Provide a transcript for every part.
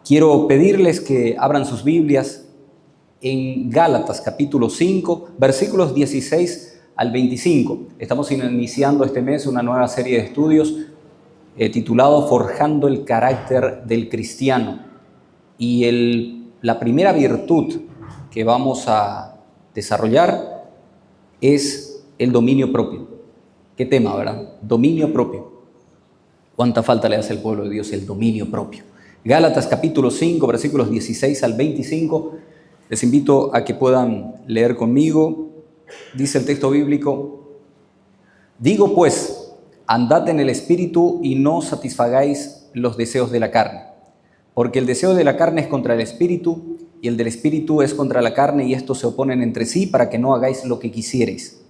Quiero pedirles que abran sus Biblias en Gálatas capítulo 5, versículos 16 al 25. Estamos iniciando este mes una nueva serie de estudios titulado Forjando el carácter del cristiano. Y la primera virtud que vamos a desarrollar es el dominio propio. ¿Qué tema, verdad? Dominio propio. ¿Cuánta falta le hace al pueblo de Dios el dominio propio? Gálatas capítulo 5, versículos 16 al 25. Les invito a que puedan leer conmigo. Dice el texto bíblico: digo pues, andad en el Espíritu y no satisfagáis los deseos de la carne. Porque el deseo de la carne es contra el Espíritu, y el del Espíritu es contra la carne, y estos se oponen entre sí para que no hagáis lo que quisierais.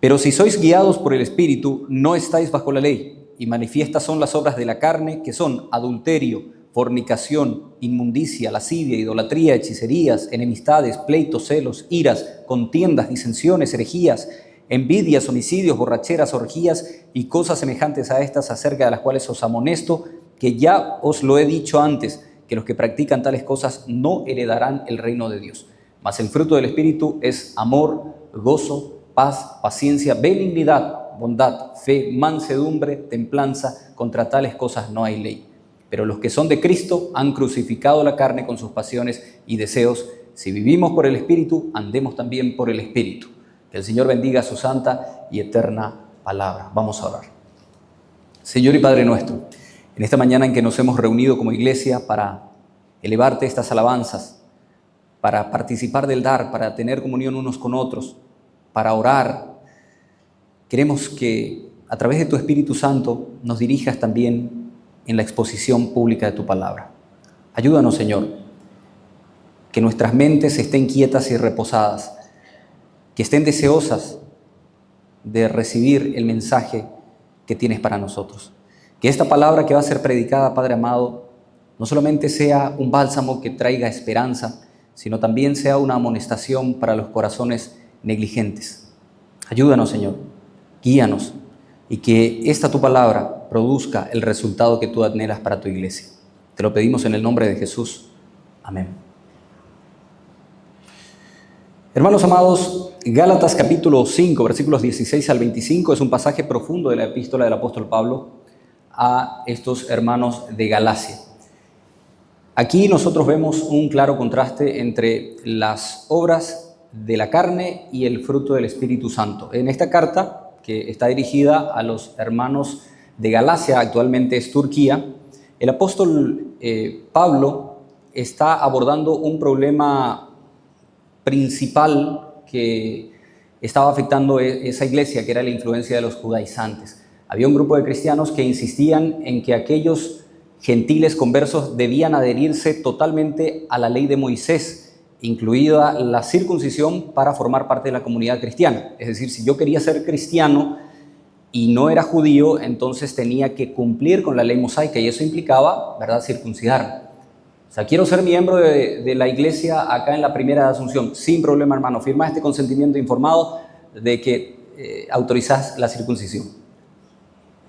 Pero si sois guiados por el Espíritu, no estáis bajo la ley. Y manifiestas son las obras de la carne, que son adulterio, fornicación, inmundicia, lascivia, idolatría, hechicerías, enemistades, pleitos, celos, iras, contiendas, disensiones, herejías, envidias, homicidios, borracheras, orgías y cosas semejantes a estas, acerca de las cuales os amonesto, que ya os lo he dicho antes, que los que practican tales cosas no heredarán el reino de Dios. Mas el fruto del Espíritu es amor, gozo, paz, paciencia, benignidad, bondad, fe, mansedumbre, templanza. Contra tales cosas no hay ley. Pero los que son de Cristo han crucificado la carne con sus pasiones y deseos. Si vivimos por el Espíritu, andemos también por el Espíritu. Que el Señor bendiga su santa y eterna palabra. Vamos a orar. Señor y Padre nuestro, en esta mañana en que nos hemos reunido como iglesia para elevarte estas alabanzas, para participar del dar, para tener comunión unos con otros, para orar, queremos que a través de tu Espíritu Santo nos dirijas también en la exposición pública de tu palabra. Ayúdanos, Señor, que nuestras mentes estén quietas y reposadas, que estén deseosas de recibir el mensaje que tienes para nosotros. Que esta palabra que va a ser predicada, Padre amado, no solamente sea un bálsamo que traiga esperanza, sino también sea una amonestación para los corazones negligentes. Ayúdanos, Señor, guíanos, y que esta tu palabra produzca el resultado que tú anhelas para tu iglesia. Te lo pedimos en el nombre de Jesús. Amén. Hermanos amados, Gálatas capítulo 5, versículos 16 al 25 es un pasaje profundo de la epístola del apóstol Pablo a estos hermanos de Galacia. Aquí nosotros vemos un claro contraste entre las obras de la carne y el fruto del Espíritu Santo. En esta carta, que está dirigida a los hermanos de Galacia, actualmente es Turquía, el apóstol Pablo está abordando un problema principal que estaba afectando esa iglesia, que era la influencia de los judaizantes. Había un grupo de cristianos que insistían en que aquellos gentiles conversos debían adherirse totalmente a la ley de Moisés, incluida la circuncisión, para formar parte de la comunidad cristiana. Es decir, si yo quería ser cristiano y no era judío, entonces tenía que cumplir con la ley mosaica, y eso implicaba, ¿verdad?, circuncidarme. O sea, quiero ser miembro de la iglesia acá en la Primera de Asunción. Sin problema, hermano, firma este consentimiento informado de que autorizás la circuncisión.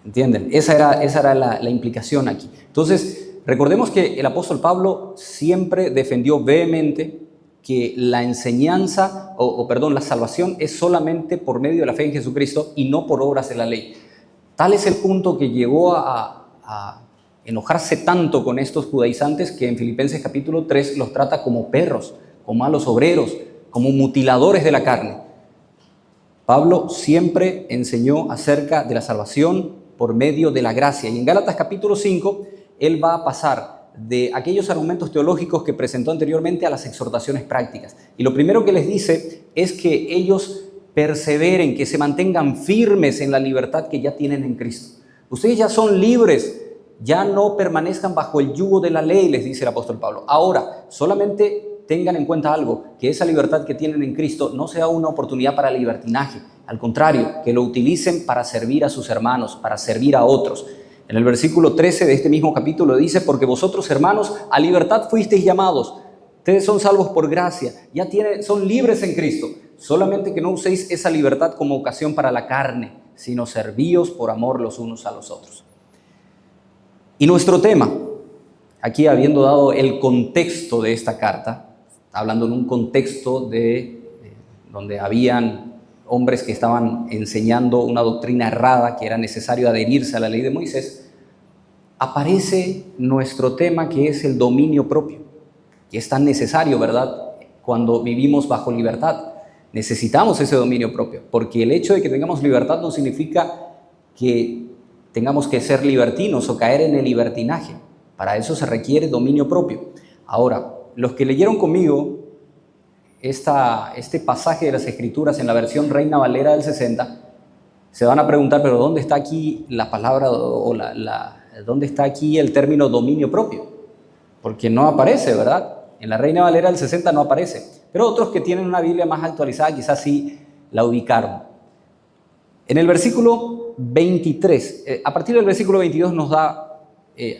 ¿Entienden? Esa era la implicación aquí. Entonces, recordemos que el apóstol Pablo siempre defendió vehemente que la enseñanza, la salvación es solamente por medio de la fe en Jesucristo y no por obras de la ley. Tal es el punto que llegó a enojarse tanto con estos judaizantes que en Filipenses capítulo 3 los trata como perros, como malos obreros, como mutiladores de la carne. Pablo siempre enseñó acerca de la salvación por medio de la gracia, y en Gálatas capítulo 5 él va a pasar de aquellos argumentos teológicos que presentó anteriormente a las exhortaciones prácticas. Y lo primero que les dice es que ellos perseveren, que se mantengan firmes en la libertad que ya tienen en Cristo. Ustedes ya son libres, ya no permanezcan bajo el yugo de la ley, les dice el apóstol Pablo. Ahora, solamente tengan en cuenta algo, que esa libertad que tienen en Cristo no sea una oportunidad para libertinaje. Al contrario, que lo utilicen para servir a sus hermanos, para servir a otros. En el versículo 13 de este mismo capítulo dice: porque vosotros, hermanos, a libertad fuisteis llamados. Ustedes son salvos por gracia, son libres en Cristo. Solamente que no uséis esa libertad como ocasión para la carne, sino servíos por amor los unos a los otros. Y nuestro tema aquí habiendo dado el contexto de esta carta, hablando en un contexto donde habían hombres que estaban enseñando una doctrina errada, que era necesario adherirse a la ley de Moisés, aparece nuestro tema, que es el dominio propio, que es tan necesario, ¿verdad?, cuando vivimos bajo libertad. Necesitamos ese dominio propio, porque el hecho de que tengamos libertad no significa que tengamos que ser libertinos o caer en el libertinaje. Para eso se requiere dominio propio. Ahora, los que leyeron conmigo este pasaje de las Escrituras en la versión Reina Valera del 60, se van a preguntar, pero ¿dónde está aquí la palabra dónde está aquí el término dominio propio? Porque no aparece, ¿verdad? En la Reina Valera del 60 no aparece. Pero otros que tienen una Biblia más actualizada quizás sí la ubicaron. En el versículo 23, a partir del versículo 22 nos da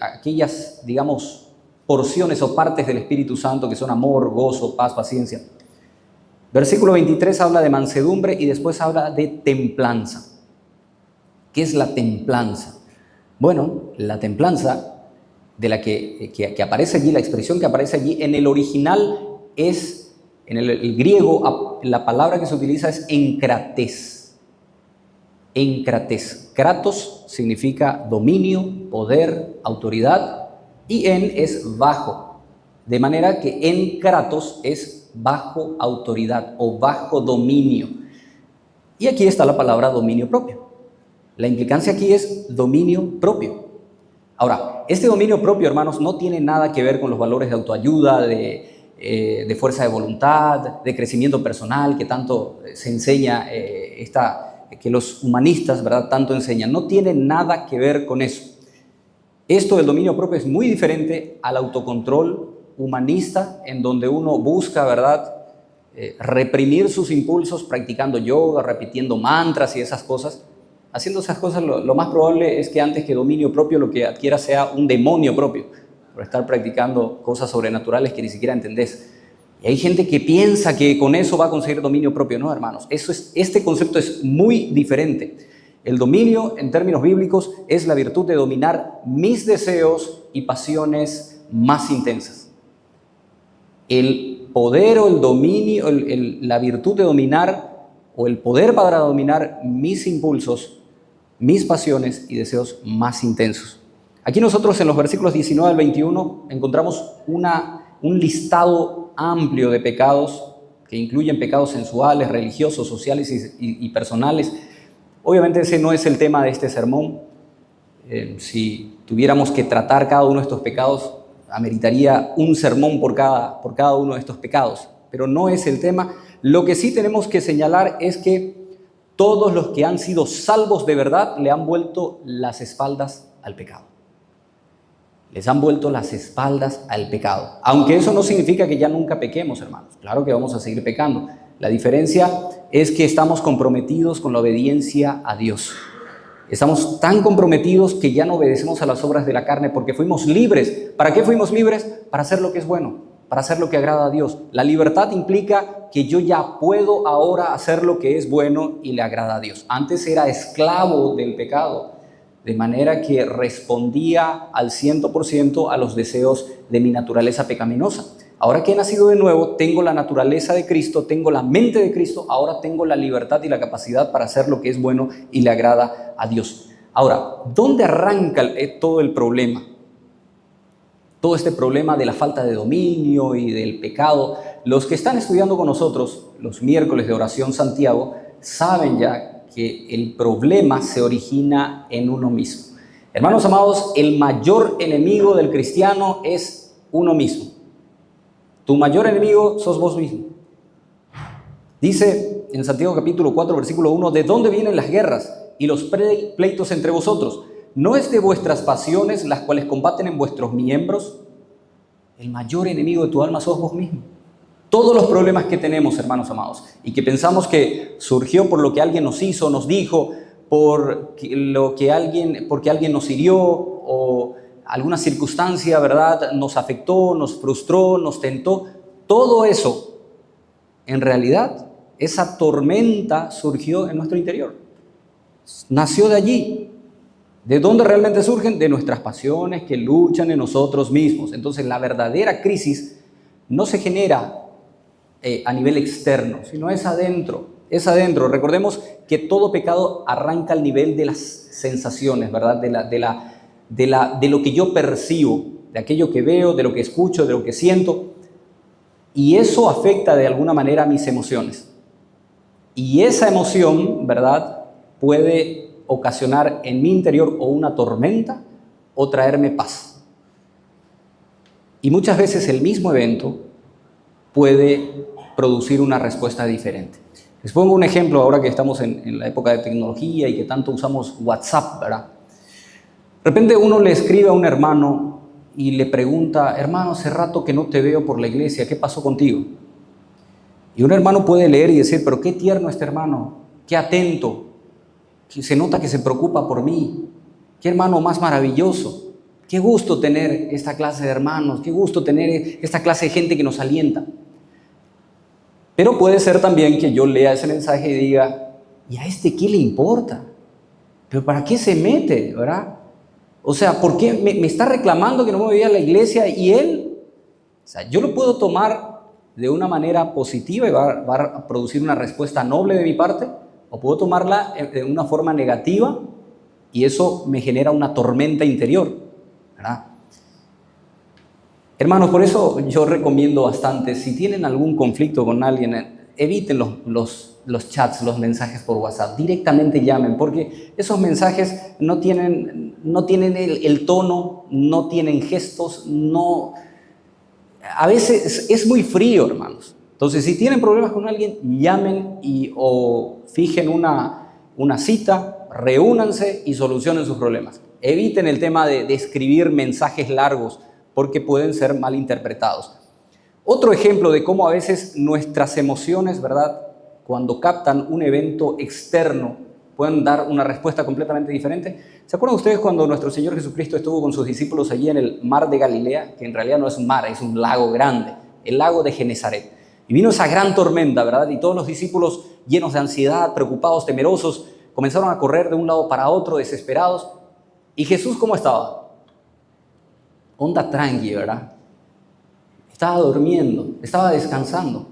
aquellas, digamos, porciones o partes del Espíritu Santo que son amor, gozo, paz, paciencia. Versículo 23 habla de mansedumbre y después habla de templanza. ¿Qué es la templanza? Bueno, la templanza de la que aparece allí, la expresión que aparece allí, en el original es, en el griego, la palabra que se utiliza es encrates. Encrates. Kratos significa dominio, poder, autoridad, y en es bajo. De manera que en kratos es bajo autoridad o bajo dominio. Y aquí está la palabra dominio propio. La implicancia aquí es dominio propio. Ahora, este dominio propio, hermanos, no tiene nada que ver con los valores de autoayuda, de fuerza de voluntad, de crecimiento personal, que tanto se enseña, que los humanistas, ¿verdad?, tanto enseñan. No tiene nada que ver con eso. Esto del dominio propio es muy diferente al autocontrol humanista, en donde uno busca, ¿verdad?, reprimir sus impulsos practicando yoga, repitiendo mantras y esas cosas. Haciendo esas cosas, lo más probable es que antes que dominio propio lo que adquiera sea un demonio propio, por estar practicando cosas sobrenaturales que ni siquiera entendés. Y hay gente que piensa que con eso va a conseguir dominio propio. No, hermanos, este concepto es muy diferente. El dominio, en términos bíblicos, es la virtud de dominar mis deseos y pasiones más intensas. El poder o el dominio, la virtud de dominar o el poder para dominar mis impulsos, mis pasiones y deseos más intensos. Aquí nosotros en los versículos 19 al 21 encontramos un listado amplio de pecados que incluyen pecados sensuales, religiosos, sociales y personales. Obviamente ese no es el tema de este sermón. Si tuviéramos que tratar cada uno de estos pecados, ameritaría un sermón por cada uno de estos pecados, pero no es el tema. Lo que sí tenemos que señalar es que todos los que han sido salvos de verdad le han vuelto las espaldas al pecado. Les han vuelto las espaldas al pecado. Aunque eso no significa que ya nunca pequemos, hermanos. Claro que vamos a seguir pecando. La diferencia es que estamos comprometidos con la obediencia a Dios. Estamos tan comprometidos que ya no obedecemos a las obras de la carne porque fuimos libres. ¿Para qué fuimos libres? Para hacer lo que es bueno, para hacer lo que agrada a Dios. La libertad implica que yo ya puedo ahora hacer lo que es bueno y le agrada a Dios. Antes era esclavo del pecado, de manera que respondía al 100% a los deseos de mi naturaleza pecaminosa. Ahora que he nacido de nuevo, tengo la naturaleza de Cristo, tengo la mente de Cristo, ahora tengo la libertad y la capacidad para hacer lo que es bueno y le agrada a Dios. Ahora, ¿dónde arranca todo el problema? Todo este problema de la falta de dominio y del pecado. Los que están estudiando con nosotros los miércoles de Oración Santiago saben ya que el problema se origina en uno mismo. Hermanos amados, el mayor enemigo del cristiano es uno mismo. Tu mayor enemigo sos vos mismo. Dice en Santiago capítulo 4, versículo 1, ¿de dónde vienen las guerras y los pleitos entre vosotros? ¿No es de vuestras pasiones las cuales combaten en vuestros miembros? El mayor enemigo de tu alma sos vos mismo. Todos los problemas que tenemos, hermanos amados, y que pensamos que surgió por lo que alguien nos hizo, nos dijo, porque alguien nos hirió o alguna circunstancia, ¿verdad?, nos afectó, nos frustró, nos tentó. Todo eso, en realidad, esa tormenta surgió en nuestro interior. Nació de allí. ¿De dónde realmente surgen? De nuestras pasiones que luchan en nosotros mismos. Entonces la verdadera crisis no se genera a nivel externo, sino es adentro. Es adentro. Recordemos que todo pecado arranca al nivel de las sensaciones, ¿verdad? De lo que yo percibo, de aquello que veo, de lo que escucho, de lo que siento. Y eso afecta de alguna manera a mis emociones. Y esa emoción, ¿verdad?, puede ocasionar en mi interior o una tormenta o traerme paz. Y muchas veces el mismo evento puede producir una respuesta diferente. Les pongo un ejemplo ahora que estamos en la época de tecnología y que tanto usamos WhatsApp, ¿verdad? De repente uno le escribe a un hermano y le pregunta: hermano, hace rato que no te veo por la iglesia, ¿qué pasó contigo? Y un hermano puede leer y decir: pero qué tierno este hermano, qué atento, que se nota que se preocupa por mí, qué hermano más maravilloso, qué gusto tener esta clase de hermanos, qué gusto tener esta clase de gente que nos alienta. Pero puede ser también que yo lea ese mensaje y diga: ¿y a este qué le importa? ¿Pero para qué se mete, verdad? O sea, ¿por qué me está reclamando que no me voy a la iglesia? Y él, o sea, yo lo puedo tomar de una manera positiva y va a producir una respuesta noble de mi parte, o puedo tomarla de una forma negativa y eso me genera una tormenta interior, ¿verdad? Hermanos, por eso yo recomiendo bastante, si tienen algún conflicto con alguien, eviten los chats, los mensajes por WhatsApp, directamente llamen, porque esos mensajes no tienen el tono, no tienen gestos, a veces es muy frío, hermanos. Entonces, si tienen problemas con alguien, llamen o fijen una cita, reúnanse y solucionen sus problemas. Eviten el tema de escribir mensajes largos, porque pueden ser malinterpretados. Otro ejemplo de cómo a veces nuestras emociones, ¿verdad?, cuando captan un evento externo, pueden dar una respuesta completamente diferente. ¿Se acuerdan ustedes cuando nuestro Señor Jesucristo estuvo con sus discípulos allí en el mar de Galilea? Que en realidad no es un mar, es un lago grande, el lago de Genesaret. Y vino esa gran tormenta, ¿verdad? Y todos los discípulos, llenos de ansiedad, preocupados, temerosos, comenzaron a correr de un lado para otro, desesperados. ¿Y Jesús cómo estaba? Onda tranqui, ¿verdad? Estaba durmiendo, estaba descansando.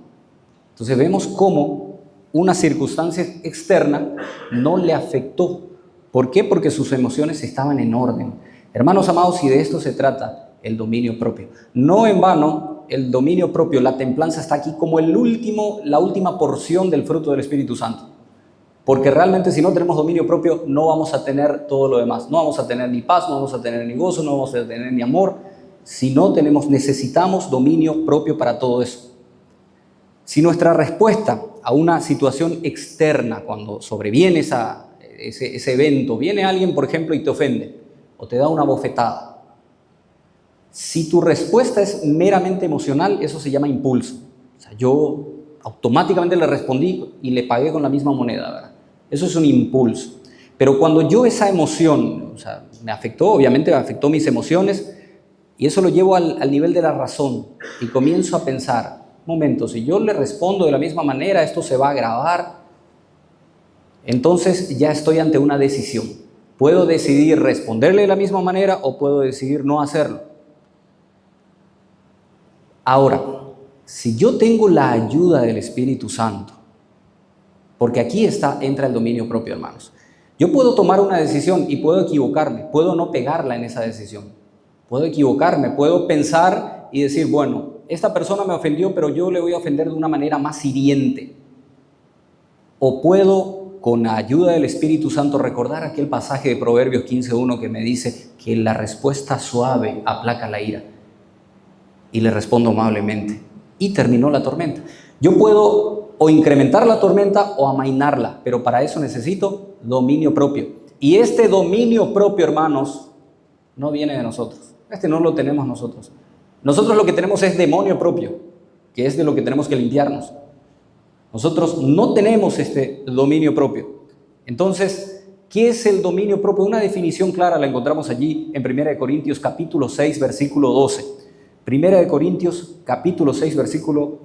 Entonces vemos cómo una circunstancia externa no le afectó. ¿Por qué? Porque sus emociones estaban en orden. Hermanos amados, y de esto se trata el dominio propio. No en vano, el dominio propio, la templanza está aquí como la última porción del fruto del Espíritu Santo. Porque realmente si no tenemos dominio propio, no vamos a tener todo lo demás. No vamos a tener ni paz, no vamos a tener ni gozo, no vamos a tener ni amor. Si no necesitamos dominio propio para todo eso. Si nuestra respuesta a una situación externa, cuando sobreviene ese evento, viene alguien, por ejemplo, y te ofende, o te da una bofetada, si tu respuesta es meramente emocional, eso se llama impulso. O sea, yo automáticamente le respondí y le pagué con la misma moneda, ¿verdad? Eso es un impulso. Pero cuando yo esa emoción, o sea, me afectó, obviamente me afectó mis emociones, y eso lo llevo al nivel de la razón, y comienzo a pensar: momento, si yo le respondo de la misma manera, esto se va a agravar. Entonces ya estoy ante una decisión. Puedo decidir responderle de la misma manera o puedo decidir no hacerlo. Ahora, si yo tengo la ayuda del Espíritu Santo, porque aquí entra el dominio propio, hermanos. Yo puedo tomar una decisión y puedo equivocarme, puedo no pegarla en esa decisión. Puedo equivocarme, puedo pensar y decir: bueno, esta persona me ofendió, pero yo le voy a ofender de una manera más hiriente. O puedo, con la ayuda del Espíritu Santo, recordar aquel pasaje de Proverbios 15:1 que me dice que la respuesta suave aplaca la ira. Y le respondo amablemente. Y terminó la tormenta. Yo puedo o incrementar la tormenta o amainarla, pero para eso necesito dominio propio. Y este dominio propio, hermanos, no viene de nosotros. No lo tenemos nosotros. Nosotros lo que tenemos es demonio propio, que es de lo que tenemos que limpiarnos. Nosotros no tenemos este dominio propio. Entonces, ¿qué es el dominio propio? Una definición clara la encontramos allí en 1 Corintios capítulo 6, versículo 12. 1 Corintios capítulo 6, versículo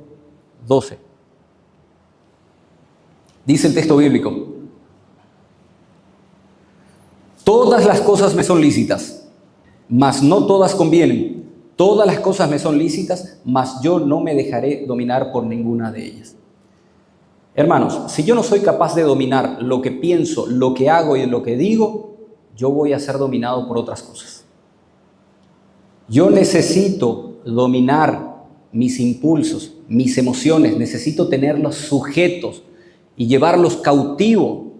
12. Dice el texto bíblico: Todas las cosas me son lícitas, mas no todas convienen. Todas las cosas me son lícitas, mas yo no me dejaré dominar por ninguna de ellas. Hermanos, si yo no soy capaz de dominar lo que pienso, lo que hago y lo que digo, yo voy a ser dominado por otras cosas. Yo necesito dominar mis impulsos, mis emociones, necesito tenerlos sujetos y llevarlos cautivos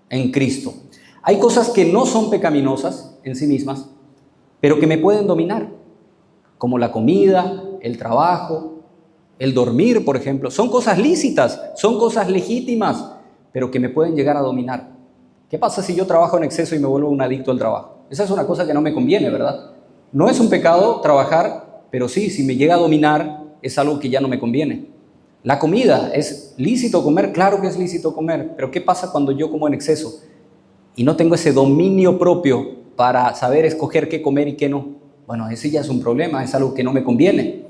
en Cristo. Hay cosas que no son pecaminosas en sí mismas, pero que me pueden dominar, como la comida, el trabajo, el dormir, por ejemplo. Son cosas lícitas, son cosas legítimas, pero que me pueden llegar a dominar. ¿Qué pasa si yo trabajo en exceso y me vuelvo un adicto al trabajo? Esa es una cosa que no me conviene, ¿verdad? No es un pecado trabajar, pero sí, si me llega a dominar, es algo que ya no me conviene. La comida, ¿es lícito comer? Claro que es lícito comer, pero ¿qué pasa cuando yo como en exceso y no tengo ese dominio propio para saber escoger qué comer y qué no? Bueno, ese ya es un problema, es algo que no me conviene.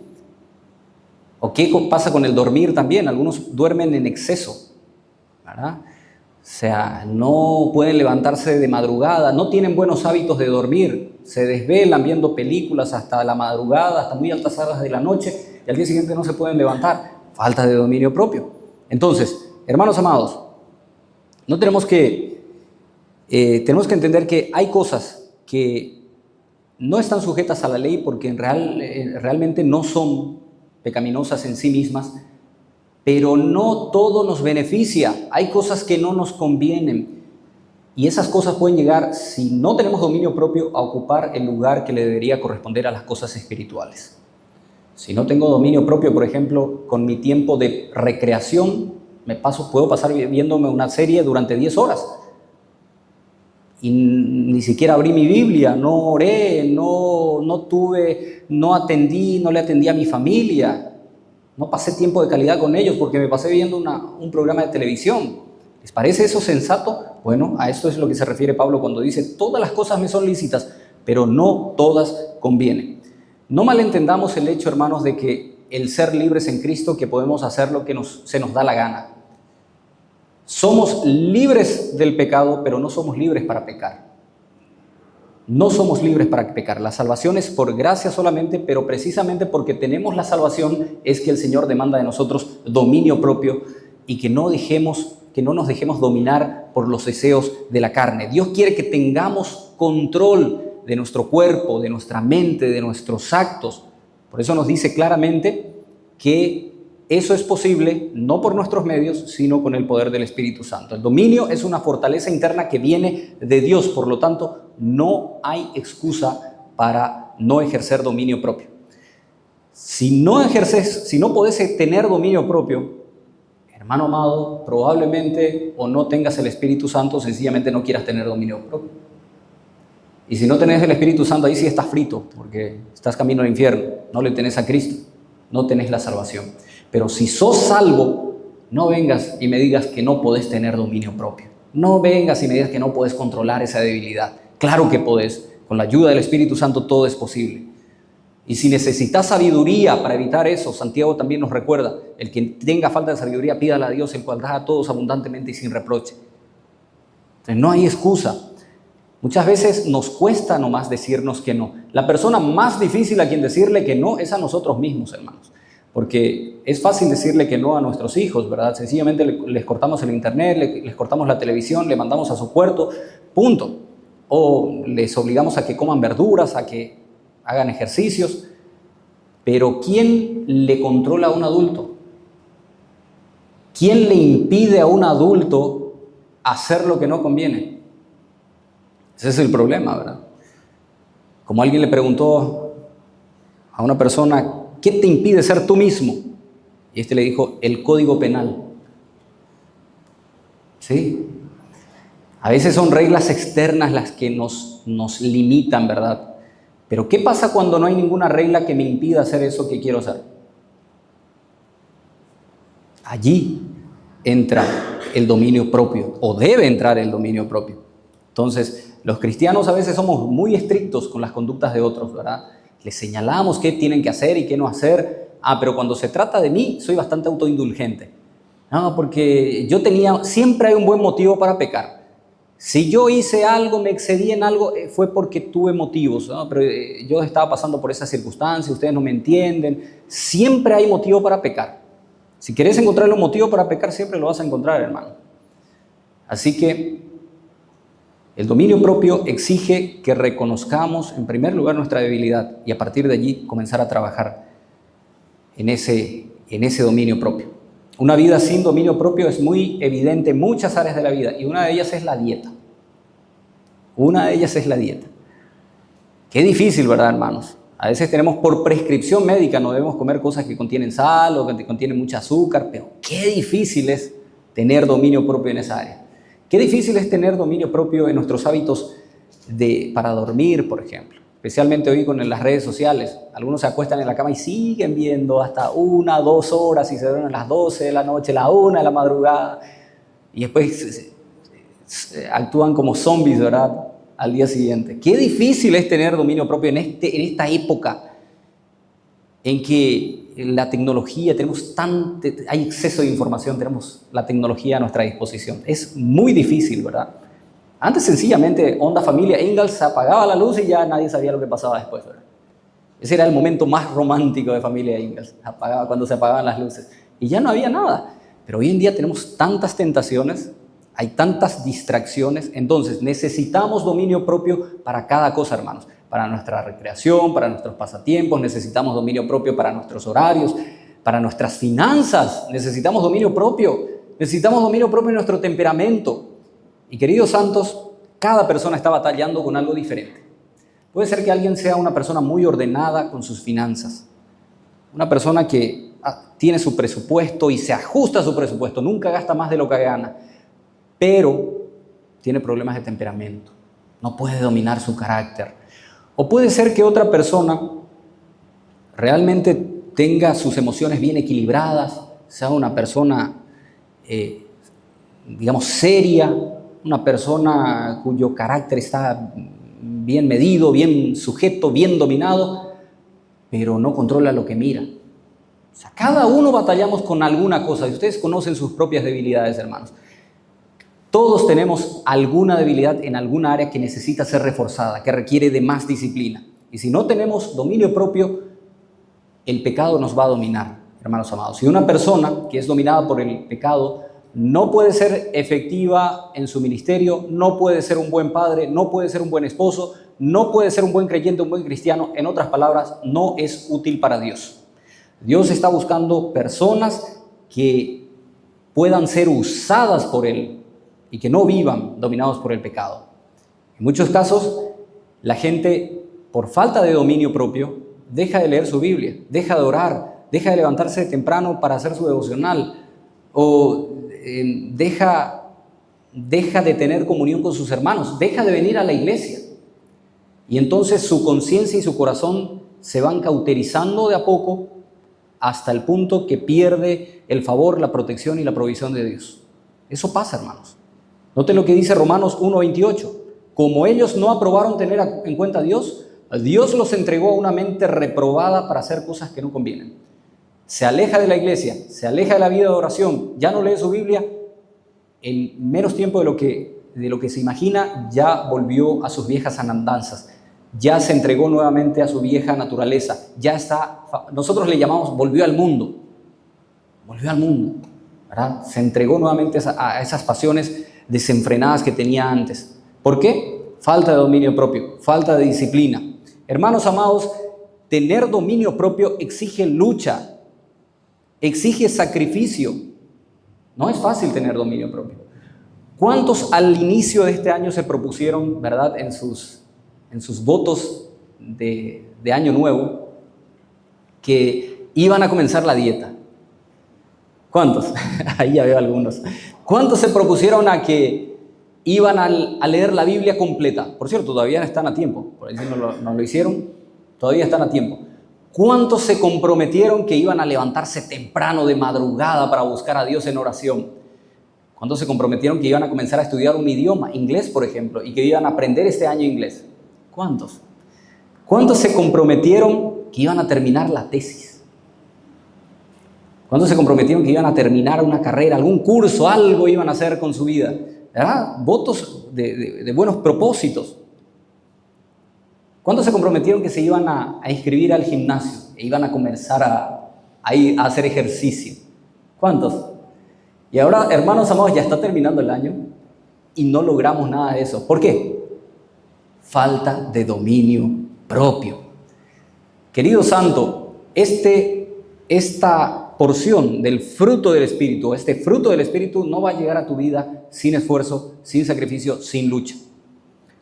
¿O qué pasa con el dormir también? Algunos duermen en exceso, ¿verdad? O sea, no pueden levantarse de madrugada, no tienen buenos hábitos de dormir, se desvelan viendo películas hasta la madrugada, hasta muy altas horas de la noche, y al día siguiente no se pueden levantar. Falta de dominio propio. Entonces, hermanos amados, no tenemos que entender que hay cosas que no están sujetas a la ley porque realmente no son pecaminosas en sí mismas, pero no todo nos beneficia. Hay cosas que no nos convienen y esas cosas pueden llegar, si no tenemos dominio propio, a ocupar el lugar que le debería corresponder a las cosas espirituales. Si no tengo dominio propio, por ejemplo, con mi tiempo de recreación, puedo pasar viéndome una serie durante 10 horas y ni siquiera abrí mi Biblia, no oré, no le atendí a mi familia, no pasé tiempo de calidad con ellos porque me pasé viendo un programa de televisión. ¿Les parece eso sensato? Bueno, a esto es lo que se refiere Pablo cuando dice: todas las cosas me son lícitas, pero no todas convienen. No malentendamos el hecho, hermanos, de que el ser libres en Cristo, que podemos hacer lo que se nos da la gana. Somos libres del pecado, pero no somos libres para pecar. No somos libres para pecar. La salvación es por gracia solamente, pero precisamente porque tenemos la salvación es que el Señor demanda de nosotros dominio propio y que no nos dejemos dominar por los deseos de la carne. Dios quiere que tengamos control de nuestro cuerpo, de nuestra mente, de nuestros actos. Por eso nos dice claramente que eso es posible no por nuestros medios, sino con el poder del Espíritu Santo. El dominio es una fortaleza interna que viene de Dios, por lo tanto, no hay excusa para no ejercer dominio propio. Si no podés tener dominio propio, hermano amado, probablemente o no tengas el Espíritu Santo, sencillamente no quieras tener dominio propio. Y si no tenés el Espíritu Santo, ahí sí estás frito, porque estás camino al infierno, no le tenés a Cristo, no tenés la salvación. Pero si sos salvo, no vengas y me digas que no podés tener dominio propio. No vengas y me digas que no podés controlar esa debilidad. Claro que podés. Con la ayuda del Espíritu Santo todo es posible. Y si necesitas sabiduría para evitar eso, Santiago también nos recuerda: el que tenga falta de sabiduría, pídala a Dios, el cual da a todos abundantemente y sin reproche. Entonces no hay excusa. Muchas veces nos cuesta nomás decirnos que no. La persona más difícil a quien decirle que no es a nosotros mismos, hermanos. Porque es fácil decirle que no a nuestros hijos, ¿verdad? Sencillamente les cortamos el internet, les cortamos la televisión, le mandamos a su cuarto, punto. O les obligamos a que coman verduras, a que hagan ejercicios. Pero ¿quién le controla a un adulto? ¿Quién le impide a un adulto hacer lo que no conviene? Ese es el problema, ¿verdad? Como alguien le preguntó a una persona: ¿qué te impide ser tú mismo? Y este le dijo: el código penal. ¿Sí? A veces son reglas externas las que nos limitan, ¿verdad? Pero ¿qué pasa cuando no hay ninguna regla que me impida hacer eso que quiero hacer? Allí entra el dominio propio, o debe entrar el dominio propio. Entonces, los cristianos a veces somos muy estrictos con las conductas de otros, ¿verdad? Les señalamos qué tienen que hacer y qué no hacer. Pero cuando se trata de mí, soy bastante autoindulgente. No, porque siempre hay un buen motivo para pecar. Si yo hice algo, me excedí en algo, fue porque tuve motivos, ¿no? Pero yo estaba pasando por esa circunstancia, ustedes no me entienden. Siempre hay motivo para pecar. Si quieres encontrar un motivo para pecar, siempre lo vas a encontrar, hermano. Así que el dominio propio exige que reconozcamos en primer lugar nuestra debilidad y a partir de allí comenzar a trabajar en ese dominio propio. Una vida sin dominio propio es muy evidente en muchas áreas de la vida y una de ellas es la dieta. Una de ellas es la dieta. Qué difícil, ¿verdad, hermanos? A veces tenemos por prescripción médica, no debemos comer cosas que contienen sal o que contienen mucho azúcar, pero qué difícil es tener dominio propio en esa área. Qué difícil es tener dominio propio en nuestros hábitos para dormir, por ejemplo. Especialmente hoy con las redes sociales. Algunos se acuestan en la cama y siguen viendo hasta 1, 2 horas y se duermen a las 12 de la noche, la 1 de la madrugada. Y después actúan como zombies, ¿verdad? Al día siguiente. Qué difícil es tener dominio propio en esta época en que la tecnología, hay exceso de información, tenemos la tecnología a nuestra disposición. Es muy difícil, ¿verdad? Antes sencillamente, onda familia Ingalls, se apagaba la luz y ya nadie sabía lo que pasaba después, ¿verdad? Ese era el momento más romántico de familia Ingalls, cuando se apagaban las luces. Y ya no había nada. Pero hoy en día tenemos tantas tentaciones, hay tantas distracciones, entonces necesitamos dominio propio para cada cosa, hermanos. Para nuestra recreación, para nuestros pasatiempos, necesitamos dominio propio para nuestros horarios, para nuestras finanzas, necesitamos dominio propio en nuestro temperamento. Y queridos santos, cada persona está batallando con algo diferente. Puede ser que alguien sea una persona muy ordenada con sus finanzas, una persona que tiene su presupuesto y se ajusta a su presupuesto, nunca gasta más de lo que gana, pero tiene problemas de temperamento, no puede dominar su carácter. O puede ser que otra persona realmente tenga sus emociones bien equilibradas, sea una persona, digamos, seria, una persona cuyo carácter está bien medido, bien sujeto, bien dominado, pero no controla lo que mira. O sea, cada uno batallamos con alguna cosa y ustedes conocen sus propias debilidades, hermanos. Todos tenemos alguna debilidad en alguna área que necesita ser reforzada, que requiere de más disciplina. Y si no tenemos dominio propio, el pecado nos va a dominar, hermanos amados. Si una persona que es dominada por el pecado no puede ser efectiva en su ministerio, no puede ser un buen padre, no puede ser un buen esposo, no puede ser un buen creyente, un buen cristiano, en otras palabras, no es útil para Dios. Dios está buscando personas que puedan ser usadas por Él y que no vivan dominados por el pecado. En muchos casos, la gente, por falta de dominio propio, deja de leer su Biblia, deja de orar, deja de levantarse temprano para hacer su devocional, o deja de tener comunión con sus hermanos, deja de venir a la iglesia. Y entonces su conciencia y su corazón se van cauterizando de a poco hasta el punto que pierde el favor, la protección y la provisión de Dios. Eso pasa, hermanos. Noten lo que dice Romanos 1:28. Como ellos no aprobaron tener en cuenta a Dios, Dios los entregó a una mente reprobada para hacer cosas que no convienen. Se aleja de la iglesia, se aleja de la vida de oración, ya no lee su Biblia, en menos tiempo de lo que se imagina, ya volvió a sus viejas andanzas, ya se entregó nuevamente a su vieja naturaleza, nosotros le llamamos volvió al mundo, ¿verdad? Se entregó nuevamente a esas pasiones desenfrenadas que tenía antes. ¿Por qué? Falta de dominio propio, falta de disciplina. Hermanos amados, tener dominio propio exige lucha, exige sacrificio. No es fácil tener dominio propio. ¿Cuántos al inicio de este año se propusieron, verdad, en sus votos de año nuevo, que iban a comenzar la dieta? ¿Cuántos? Ahí ya veo algunos. ¿Cuántos se propusieron a que iban a leer la Biblia completa? Por cierto, todavía están a tiempo. Por ahí si no lo hicieron, todavía están a tiempo. ¿Cuántos se comprometieron que iban a levantarse temprano de madrugada para buscar a Dios en oración? ¿Cuántos se comprometieron que iban a comenzar a estudiar un idioma, inglés por ejemplo, y que iban a aprender este año inglés? ¿Cuántos? ¿Cuántos se comprometieron que iban a terminar la tesis? ¿Cuántos se comprometieron que iban a terminar una carrera, algún curso, algo iban a hacer con su vida? ¿Verdad? Votos de buenos propósitos. ¿Cuántos se comprometieron que se iban a inscribir al gimnasio e iban a comenzar a ir a hacer ejercicio? ¿Cuántos? Y ahora, hermanos amados, ya está terminando el año y no logramos nada de eso. ¿Por qué? Falta de dominio propio. Querido santo, esta porción del fruto del Espíritu, este fruto del Espíritu no va a llegar a tu vida sin esfuerzo, sin sacrificio, sin lucha.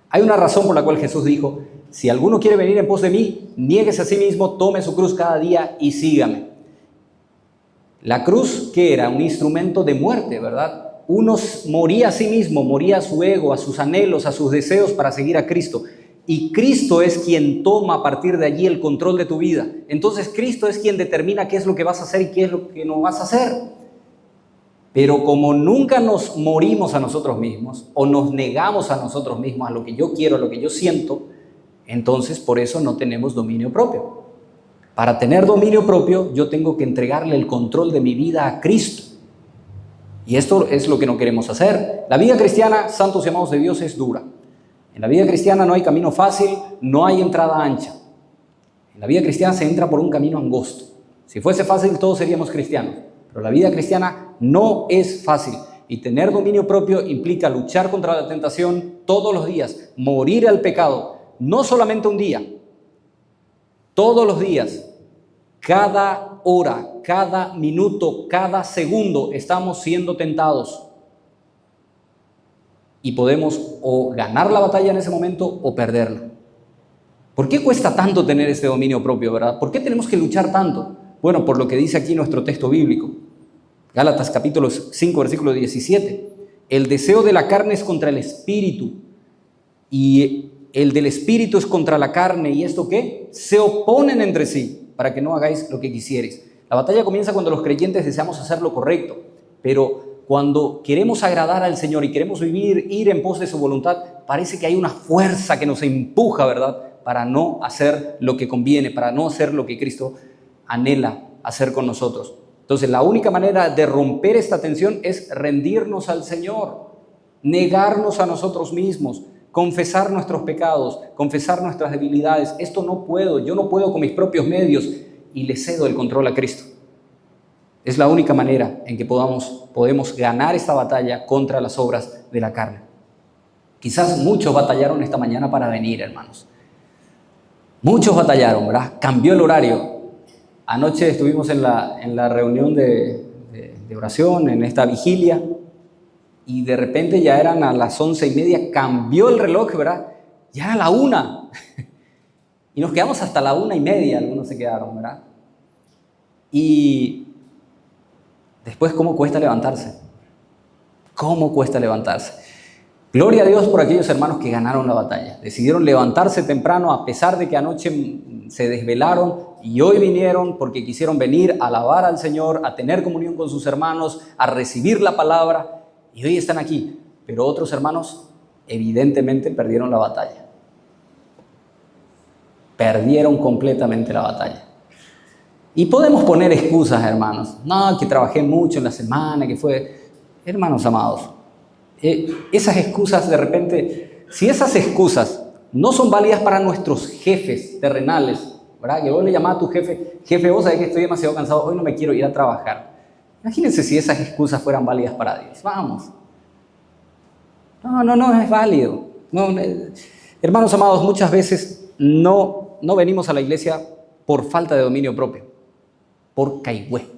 Hay una razón por la cual Jesús dijo: si alguno quiere venir en pos de mí, niéguese a sí mismo, tome su cruz cada día y sígame. La cruz, ¿qué era? Un instrumento de muerte, ¿verdad? Uno moría a sí mismo, moría a su ego, a sus anhelos, a sus deseos para seguir a Cristo. Y Cristo es quien toma a partir de allí el control de tu vida. Entonces Cristo es quien determina qué es lo que vas a hacer y qué es lo que no vas a hacer. Pero como nunca nos morimos a nosotros mismos o nos negamos a nosotros mismos, a lo que yo quiero, a lo que yo siento, entonces por eso no tenemos dominio propio. Para tener dominio propio, yo tengo que entregarle el control de mi vida a Cristo. Y esto es lo que no queremos hacer. La vida cristiana, santos y amados de Dios, es dura. En la vida cristiana no hay camino fácil, no hay entrada ancha. En la vida cristiana se entra por un camino angosto. Si fuese fácil, todos seríamos cristianos. Pero la vida cristiana no es fácil. Y tener dominio propio implica luchar contra la tentación todos los días, morir al pecado, no solamente un día, todos los días, cada hora, cada minuto, cada segundo estamos siendo tentados. Y podemos o ganar la batalla en ese momento o perderla. ¿Por qué cuesta tanto tener este dominio propio, verdad? ¿Por qué tenemos que luchar tanto? Bueno, por lo que dice aquí nuestro texto bíblico. Gálatas capítulo 5, versículo 17. El deseo de la carne es contra el espíritu y el del espíritu es contra la carne. ¿Y esto qué? Se oponen entre sí para que no hagáis lo que quisierais. La batalla comienza cuando los creyentes deseamos hacer lo correcto, pero cuando queremos agradar al Señor y queremos ir en pos de su voluntad, parece que hay una fuerza que nos empuja, ¿verdad?, para no hacer lo que conviene, para no hacer lo que Cristo anhela hacer con nosotros. Entonces, la única manera de romper esta tensión es rendirnos al Señor, negarnos a nosotros mismos, confesar nuestros pecados, confesar nuestras debilidades. Esto no puedo, yo no puedo con mis propios medios, y le cedo el control a Cristo. Es la única manera en que podemos ganar esta batalla contra las obras de la carne. Quizás muchos batallaron esta mañana para venir, hermanos. Muchos batallaron, ¿verdad? Cambió el horario. Anoche estuvimos en la reunión de oración, en esta vigilia, y de repente ya eran a las 11:30, cambió el reloj, ¿verdad? Ya era la 1. Y nos quedamos hasta la 1:30, algunos se quedaron, ¿verdad? Y después, ¿cómo cuesta levantarse? ¿Cómo cuesta levantarse? Gloria a Dios por aquellos hermanos que ganaron la batalla. Decidieron levantarse temprano a pesar de que anoche se desvelaron y hoy vinieron porque quisieron venir a alabar al Señor, a tener comunión con sus hermanos, a recibir la palabra, y hoy están aquí. Pero otros hermanos evidentemente perdieron la batalla. Perdieron completamente la batalla. Y podemos poner excusas, hermanos. No, que trabajé mucho en la semana, que fue... Hermanos amados, esas excusas de repente, si esas excusas no son válidas para nuestros jefes terrenales, ¿verdad? Que vos le llamás a tu jefe, vos sabés que estoy demasiado cansado, hoy no me quiero ir a trabajar. Imagínense si esas excusas fueran válidas para Dios. Vamos. No es válido. Hermanos amados, muchas veces no venimos a la iglesia por falta de dominio propio, por caigüe.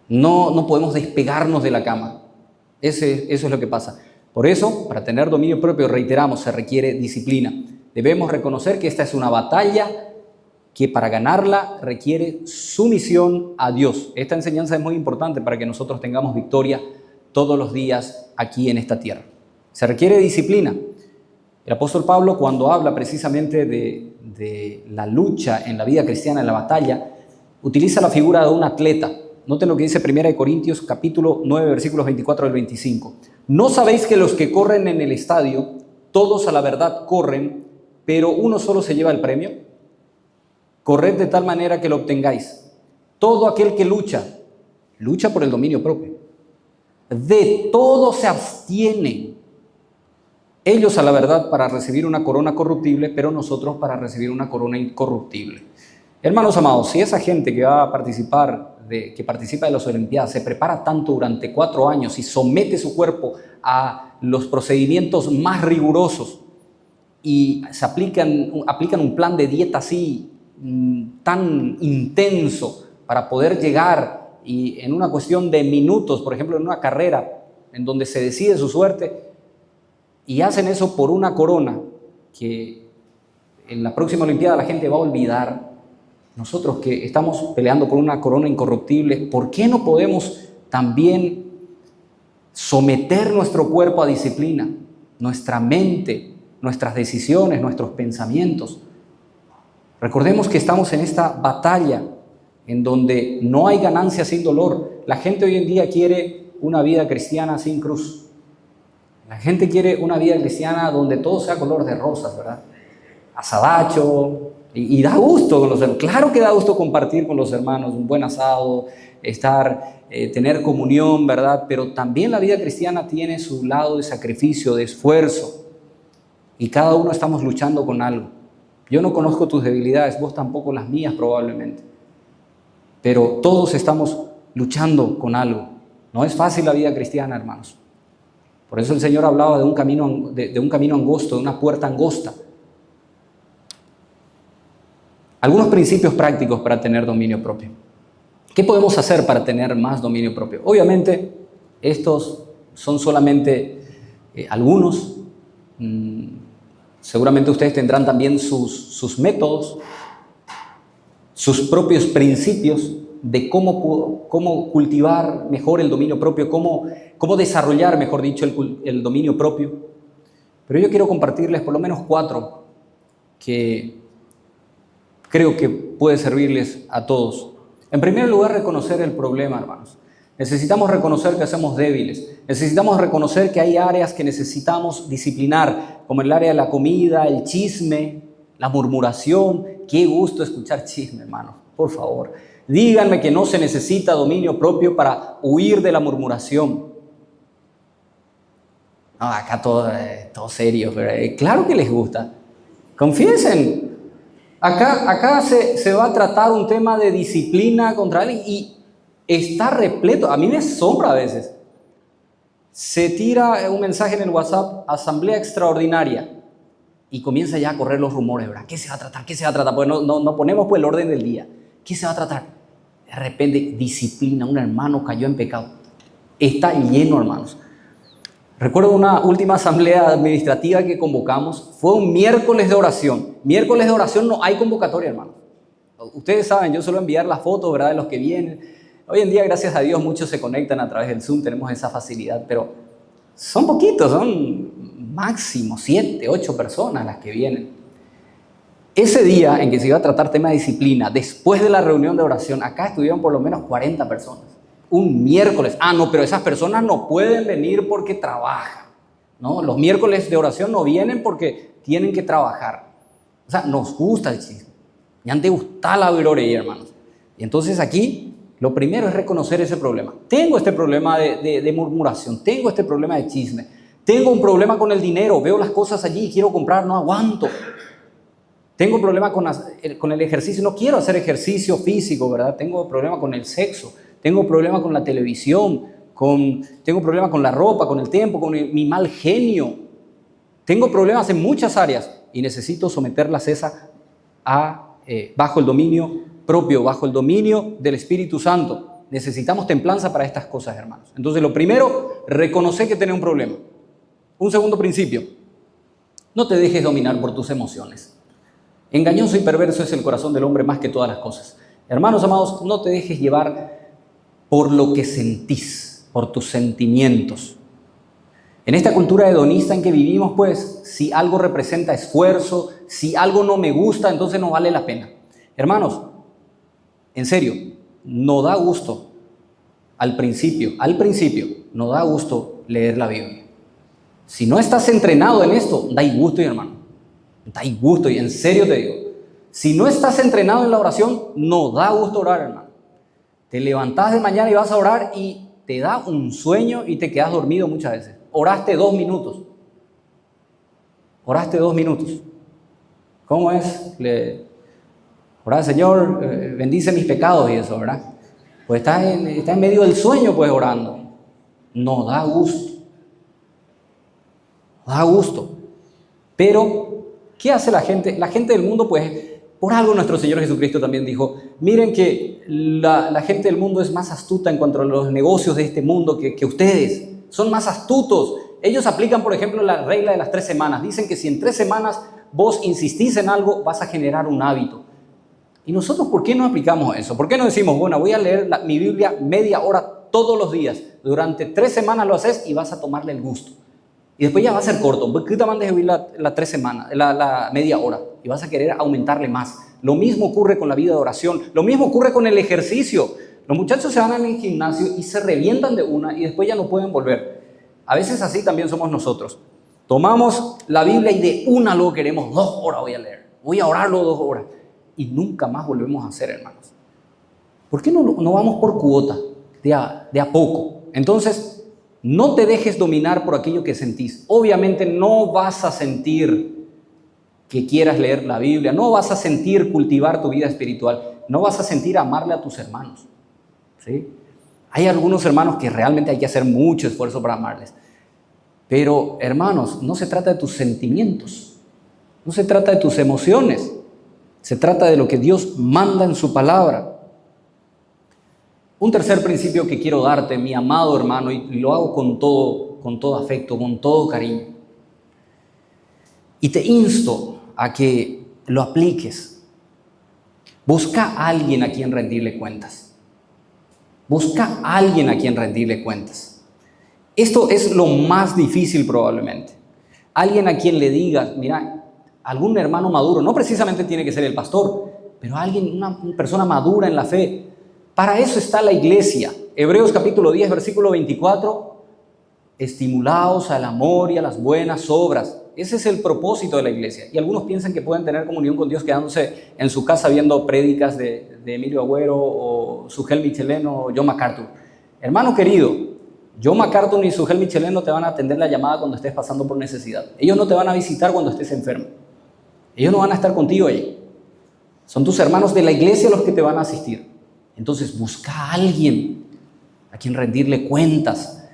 No podemos despegarnos de la cama. Eso es lo que pasa. Por eso, para tener dominio propio, reiteramos, se requiere disciplina. Debemos reconocer que esta es una batalla que para ganarla requiere sumisión a Dios. Esta enseñanza es muy importante para que nosotros tengamos victoria todos los días aquí en esta tierra. Se requiere disciplina. El apóstol Pablo, cuando habla precisamente de la lucha en la vida cristiana, en la batalla, utiliza la figura de un atleta. Noten lo que dice 1 Corintios capítulo 9, versículos 24 al 25. ¿No sabéis que los que corren en el estadio, todos a la verdad corren, pero uno solo se lleva el premio? Corred de tal manera que lo obtengáis. Todo aquel que lucha por el dominio propio. De todo se abstiene. Ellos a la verdad para recibir una corona corruptible, pero nosotros para recibir una corona incorruptible. Hermanos amados, si esa gente que va a participar, que participa de las Olimpiadas, se prepara tanto durante 4 años y somete su cuerpo a los procedimientos más rigurosos y se aplican un plan de dieta así tan intenso para poder llegar y en una cuestión de minutos, por ejemplo en una carrera en donde se decide su suerte, y hacen eso por una corona que en la próxima Olimpiada la gente va a olvidar. Nosotros que estamos peleando por una corona incorruptible, ¿por qué no podemos también someter nuestro cuerpo a disciplina, nuestra mente, nuestras decisiones, nuestros pensamientos? Recordemos que estamos en esta batalla en donde no hay ganancia sin dolor. La gente hoy en día quiere una vida cristiana sin cruz. La gente quiere una vida cristiana donde todo sea color de rosas, ¿verdad? Asadacho, y da gusto con los hermanos. Claro que da gusto compartir con los hermanos, un buen asado, tener comunión, ¿verdad? Pero también la vida cristiana tiene su lado de sacrificio, de esfuerzo. Y cada uno estamos luchando con algo. Yo no conozco tus debilidades, vos tampoco las mías probablemente. Pero todos estamos luchando con algo. No es fácil la vida cristiana, hermanos. Por eso el Señor hablaba de un camino angosto, de una puerta angosta. Algunos principios prácticos para tener dominio propio. ¿Qué podemos hacer para tener más dominio propio? Obviamente, estos son solamente algunos. Seguramente ustedes tendrán también sus métodos, sus propios principios de cómo cultivar mejor el dominio propio, cómo desarrollar, mejor dicho, el dominio propio. Pero yo quiero compartirles por lo menos 4 que creo que puede servirles a todos. En primer lugar, reconocer el problema, hermanos. Necesitamos reconocer que somos débiles. Necesitamos reconocer que hay áreas que necesitamos disciplinar, como el área de la comida, el chisme, la murmuración. Qué gusto escuchar chisme, hermanos. Por favor, díganme que no se necesita dominio propio para huir de la murmuración. No, acá todo serio, pero claro que les gusta. Confiesen. Acá se va a tratar un tema de disciplina contra alguien y está repleto. A mí me asombra a veces. Se tira un mensaje en el WhatsApp, asamblea extraordinaria, y comienza ya a correr los rumores, ¿verdad? ¿Qué se va a tratar? ¿Qué se va a tratar? Pues no ponemos pues el orden del día. ¿Qué se va a tratar? De repente, disciplina, un hermano cayó en pecado. Está lleno, hermanos. Recuerdo una última asamblea administrativa que convocamos, fue un miércoles de oración. Miércoles de oración no hay convocatoria, hermanos. Ustedes saben, yo suelo enviar las fotos, ¿verdad?, de los que vienen. Hoy en día, gracias a Dios, muchos se conectan a través del Zoom, tenemos esa facilidad, pero son poquitos, son máximo 7, 8 personas las que vienen. Ese día en que se iba a tratar tema de disciplina, después de la reunión de oración, acá estuvieron por lo menos 40 personas. Un miércoles. No, pero esas personas no pueden venir porque trabajan. ¿No? Los miércoles de oración no vienen porque tienen que trabajar. O sea, nos gusta el chisme. Ya te gusta la gloria, hermanos. Y entonces aquí, lo primero es reconocer ese problema. Tengo este problema de murmuración, tengo este problema de chisme, tengo un problema con el dinero, veo las cosas allí y quiero comprar, no aguanto. Tengo problema con el ejercicio, no quiero hacer ejercicio físico, ¿verdad? Tengo problema con el sexo, tengo problema con la televisión, tengo problema con la ropa, con el tiempo, con mi mal genio. Tengo problemas en muchas áreas y necesito someterlas bajo el dominio propio, bajo el dominio del Espíritu Santo. Necesitamos templanza para estas cosas, hermanos. Entonces, lo primero, reconocer que tenés un problema. Un segundo principio, no te dejes dominar por tus emociones. Engañoso y perverso es el corazón del hombre más que todas las cosas. Hermanos amados, no te dejes llevar por lo que sentís, por tus sentimientos. En esta cultura hedonista en que vivimos, pues, si algo representa esfuerzo, si algo no me gusta, entonces no vale la pena. Hermanos, en serio, no da gusto al principio, no da gusto leer la Biblia. Si no estás entrenado en esto, da gusto, hermano. Da gusto, y en serio te digo. Si no estás entrenado en la oración, no da gusto orar, hermano. Te levantás de mañana y vas a orar y te da un sueño y te quedas dormido muchas veces. Oraste 2 minutos. oraste 2 minutos. ¿Cómo es? Orá, Señor, bendice mis pecados y eso, ¿verdad? Pues está en medio del sueño, pues orando. No, da gusto. Da gusto. Pero, ¿qué hace la gente? La gente del mundo, pues, por algo nuestro Señor Jesucristo también dijo, miren que la gente del mundo es más astuta en cuanto a los negocios de este mundo que ustedes. Son más astutos. Ellos aplican, por ejemplo, la regla de las 3 semanas. Dicen que si en 3 semanas vos insistís en algo, vas a generar un hábito. ¿Y nosotros por qué no aplicamos eso? ¿Por qué no decimos, bueno, voy a leer mi Biblia media hora todos los días? Durante 3 semanas lo haces y vas a tomarle el gusto. Y después ya va a ser corto. ¿Qué te mandes a vivir la 3 semanas, la media hora? Y vas a querer aumentarle más. Lo mismo ocurre con la vida de oración. Lo mismo ocurre con el ejercicio. Los muchachos se van al gimnasio y se revientan de una y después ya no pueden volver. A veces así también somos nosotros. Tomamos la Biblia y de una luego queremos 2 horas voy a leer. Voy a orarlo 2 horas. Y nunca más volvemos a hacer, hermanos. ¿Por qué no vamos por cuota, de a poco? Entonces, no te dejes dominar por aquello que sentís. Obviamente no vas a sentir que quieras leer la Biblia, no vas a sentir cultivar tu vida espiritual, no vas a sentir amarle a tus hermanos, ¿sí? Hay algunos hermanos que realmente hay que hacer mucho esfuerzo para amarles. Pero, hermanos, no se trata de tus sentimientos, no se trata de tus emociones, se trata de lo que Dios manda en su palabra. Un tercer principio que quiero darte, mi amado hermano, y lo hago con todo afecto, con todo cariño. Y te insto a que lo apliques. Busca a alguien a quien rendirle cuentas. Busca a alguien a quien rendirle cuentas. Esto es lo más difícil probablemente. Alguien a quien le digas, mira, algún hermano maduro, no precisamente tiene que ser el pastor, pero alguien, una persona madura en la fe. Para eso está la iglesia. Hebreos capítulo 10, versículo 24. Estimulaos al amor y a las buenas obras. Ese es el propósito de la iglesia. Y algunos piensan que pueden tener comunión con Dios quedándose en su casa viendo prédicas de Emilio Agüero o Sugel Michelén o John MacArthur. Hermano querido, John MacArthur ni Sugel Michelén no te van a atender la llamada cuando estés pasando por necesidad. Ellos no te van a visitar cuando estés enfermo. Ellos no van a estar contigo allí. Son tus hermanos de la iglesia los que te van a asistir. Entonces busca a alguien a quien rendirle cuentas.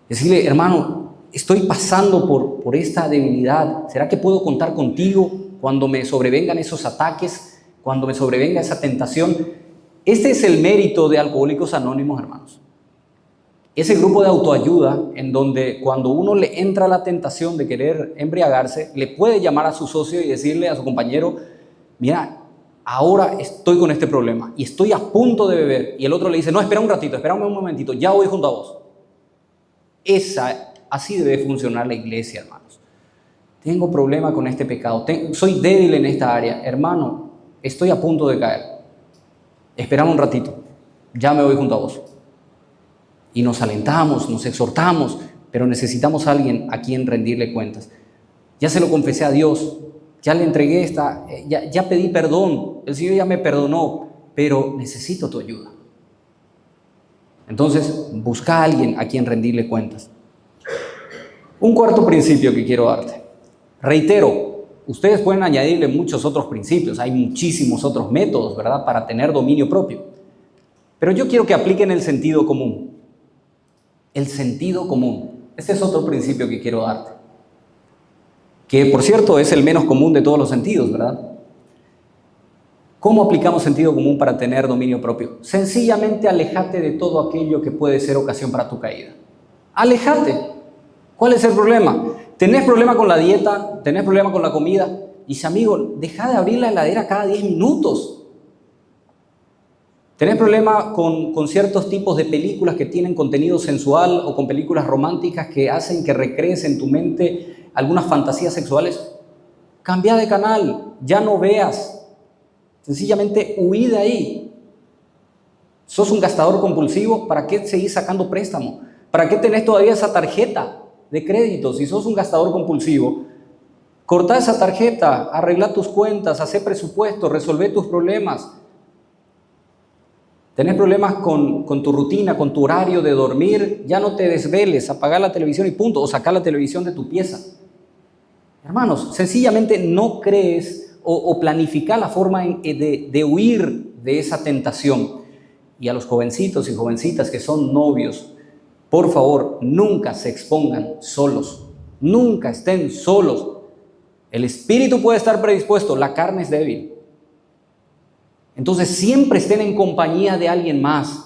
Decirle, hermano, estoy pasando por esta debilidad. ¿Será que puedo contar contigo cuando me sobrevengan esos ataques? Cuando me sobrevenga esa tentación. Este es el mérito de Alcohólicos Anónimos, hermanos. Ese grupo de autoayuda en donde cuando uno le entra la tentación de querer embriagarse, le puede llamar a su socio y decirle a su compañero, mira, ahora estoy con este problema y estoy a punto de beber. Y el otro le dice, no, espera un ratito, espérame un momentito, ya voy junto a vos. Así debe funcionar la iglesia, hermanos. Tengo problema con este pecado, soy débil en esta área. Hermano, estoy a punto de caer. Espérame un ratito, ya me voy junto a vos. Y nos alentamos, nos exhortamos, pero necesitamos a alguien a quien rendirle cuentas. Ya se lo confesé a Dios, ya le entregué ya pedí perdón, el Señor ya me perdonó, pero necesito tu ayuda. Entonces, busca a alguien a quien rendirle cuentas. Un cuarto principio que quiero darte. Reitero, ustedes pueden añadirle muchos otros principios, hay muchísimos otros métodos, ¿verdad?, para tener dominio propio. Pero yo quiero que apliquen el sentido común. El sentido común. Este es otro principio que quiero darte. Que, por cierto, es el menos común de todos los sentidos, ¿verdad? ¿Cómo aplicamos sentido común para tener dominio propio? Sencillamente alejate de todo aquello que puede ser ocasión para tu caída. Alejate. ¿Cuál es el problema? ¿Tenés problema con la dieta? ¿Tenés problema con la comida? Y dice, amigo, deja de abrir la heladera cada 10 minutos. ¿Tenés problema con ciertos tipos de películas que tienen contenido sensual o con películas románticas que hacen que recrees en tu mente algunas fantasías sexuales? Cambia de canal, ya no veas. Sencillamente huí de ahí. ¿Sos un gastador compulsivo? ¿Para qué seguís sacando préstamo? ¿Para qué tenés todavía esa tarjeta de crédito? Si sos un gastador compulsivo, cortá esa tarjeta, arregla tus cuentas, hacé presupuesto, resolvé tus problemas. ¿Tenés problemas con tu rutina, con tu horario de dormir? Ya no te desveles, apagá la televisión y punto, o sacá la televisión de tu pieza. Hermanos, sencillamente no crees o planifica la forma de huir de esa tentación. Y a los jovencitos y jovencitas que son novios, por favor, nunca se expongan solos. Nunca estén solos. El espíritu puede estar predispuesto, la carne es débil. Entonces siempre estén en compañía de alguien más.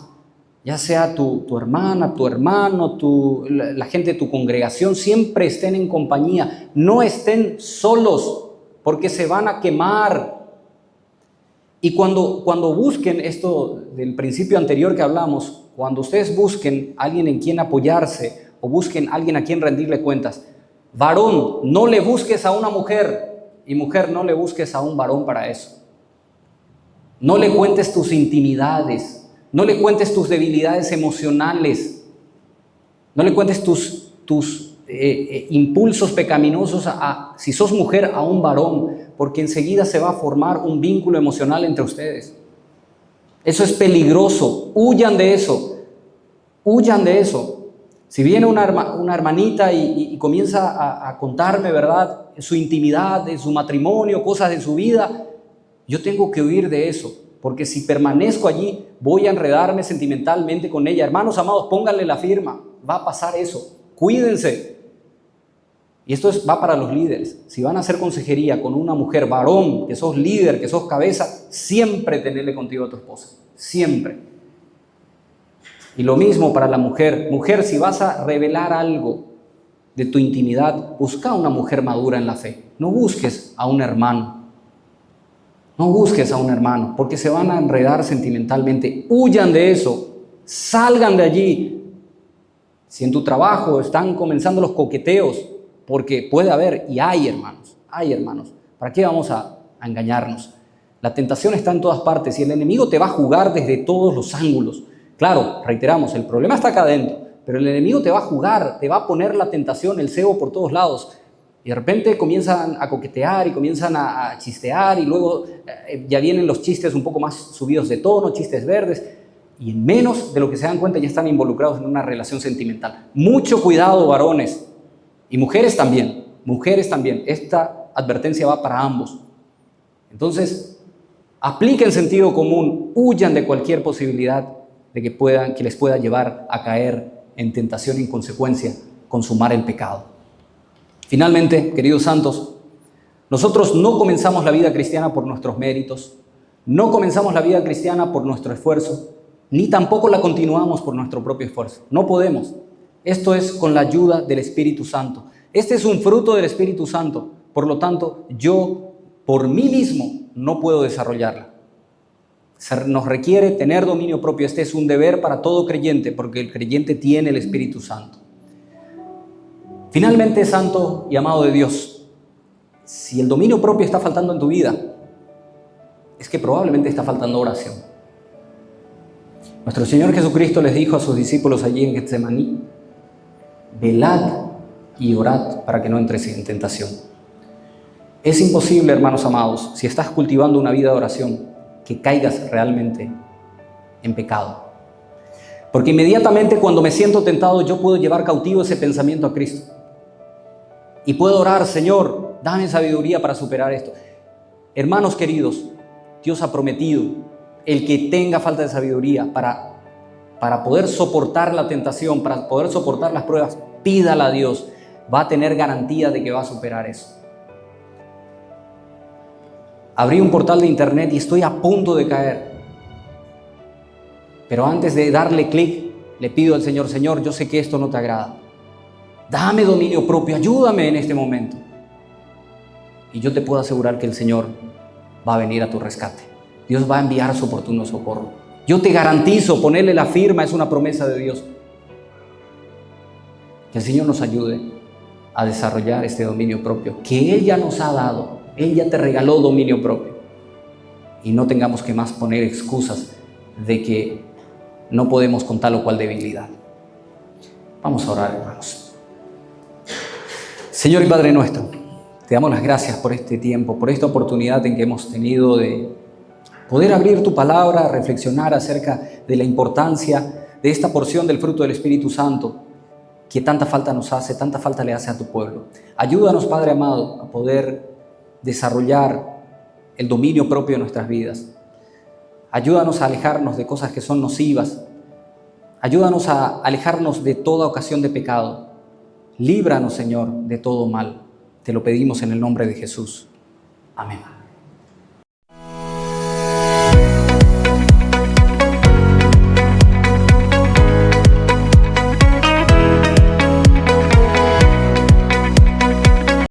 Ya sea tu hermana, tu hermano, la gente de tu congregación, siempre estén en compañía. No estén solos, porque se van a quemar. Y cuando busquen esto del principio anterior que hablamos, cuando ustedes busquen a alguien en quien apoyarse o busquen a alguien a quien rendirle cuentas, varón, no le busques a una mujer, y mujer, no le busques a un varón para eso. No le cuentes tus intimidades. No le cuentes tus debilidades emocionales. No le cuentes tus impulsos pecaminosos, si sos mujer, a un varón, porque enseguida se va a formar un vínculo emocional entre ustedes. Eso es peligroso. Huyan de eso. Huyan de eso. Si viene una hermanita y comienza a contarme, ¿verdad?, su intimidad, de su matrimonio, cosas de su vida, yo tengo que huir de eso. Porque si permanezco allí, voy a enredarme sentimentalmente con ella. Hermanos amados, pónganle la firma. Va a pasar eso. Cuídense. Y esto va para los líderes. Si van a hacer consejería con una mujer, varón, que sos líder, que sos cabeza, siempre tenerle contigo a tu esposa. Siempre. Y lo mismo para la mujer. Mujer, si vas a revelar algo de tu intimidad, busca a una mujer madura en la fe. No busques a un hermano. No busques a un hermano, porque se van a enredar sentimentalmente. Huyan de eso. Salgan de allí. Si en tu trabajo están comenzando los coqueteos, porque puede haber, y hay hermanos. ¿Para qué vamos a engañarnos? La tentación está en todas partes y el enemigo te va a jugar desde todos los ángulos. Claro, reiteramos, el problema está acá adentro, pero el enemigo te va a jugar, te va a poner la tentación, el cebo por todos lados. Y de repente comienzan a coquetear y comienzan a chistear y luego ya vienen los chistes un poco más subidos de tono, chistes verdes, y en menos de lo que se dan cuenta ya están involucrados en una relación sentimental. Mucho cuidado, varones, y mujeres también. Esta advertencia va para ambos. Entonces, apliquen sentido común, huyan de cualquier posibilidad de que les pueda llevar a caer en tentación y en consecuencia consumar el pecado. Finalmente, queridos santos, nosotros no comenzamos la vida cristiana por nuestros méritos, no comenzamos la vida cristiana por nuestro esfuerzo, ni tampoco la continuamos por nuestro propio esfuerzo. No podemos. Esto es con la ayuda del Espíritu Santo. Este es un fruto del Espíritu Santo. Por lo tanto, yo por mí mismo no puedo desarrollarla. Nos requiere tener dominio propio. Este es un deber para todo creyente, porque el creyente tiene el Espíritu Santo. Finalmente, santo y amado de Dios, si el dominio propio está faltando en tu vida, es que probablemente está faltando oración. Nuestro Señor Jesucristo les dijo a sus discípulos allí en Getsemaní: velad y orad para que no entres en tentación. Es imposible, hermanos amados, si estás cultivando una vida de oración, que caigas realmente en pecado. Porque inmediatamente cuando me siento tentado, yo puedo llevar cautivo ese pensamiento a Cristo. Y puedo orar: Señor, dame sabiduría para superar esto. Hermanos queridos, Dios ha prometido el que tenga falta de sabiduría para poder soportar la tentación, para poder soportar las pruebas, pídala a Dios. Va a tener garantía de que va a superar eso. Abrí un portal de internet y estoy a punto de caer. Pero antes de darle clic, le pido al Señor: Señor, yo sé que esto no te agrada. Dame dominio propio, ayúdame en este momento. Y yo te puedo asegurar que el Señor va a venir a tu rescate. Dios va a enviar su oportuno socorro. Yo te garantizo, ponerle la firma es una promesa de Dios. Que el Señor nos ayude a desarrollar este dominio propio que Él ya nos ha dado. Él ya te regaló dominio propio. Y no tengamos que más poner excusas de que no podemos con tal o cual debilidad. Vamos a orar, hermanos. Señor y Padre nuestro, te damos las gracias por este tiempo, por esta oportunidad en que hemos tenido de poder abrir tu palabra, reflexionar acerca de la importancia de esta porción del fruto del Espíritu Santo, que tanta falta nos hace, tanta falta le hace a tu pueblo. Ayúdanos, Padre amado, a poder desarrollar el dominio propio de nuestras vidas. Ayúdanos a alejarnos de cosas que son nocivas. Ayúdanos a alejarnos de toda ocasión de pecado. Líbranos, Señor, de todo mal. Te lo pedimos en el nombre de Jesús. Amén.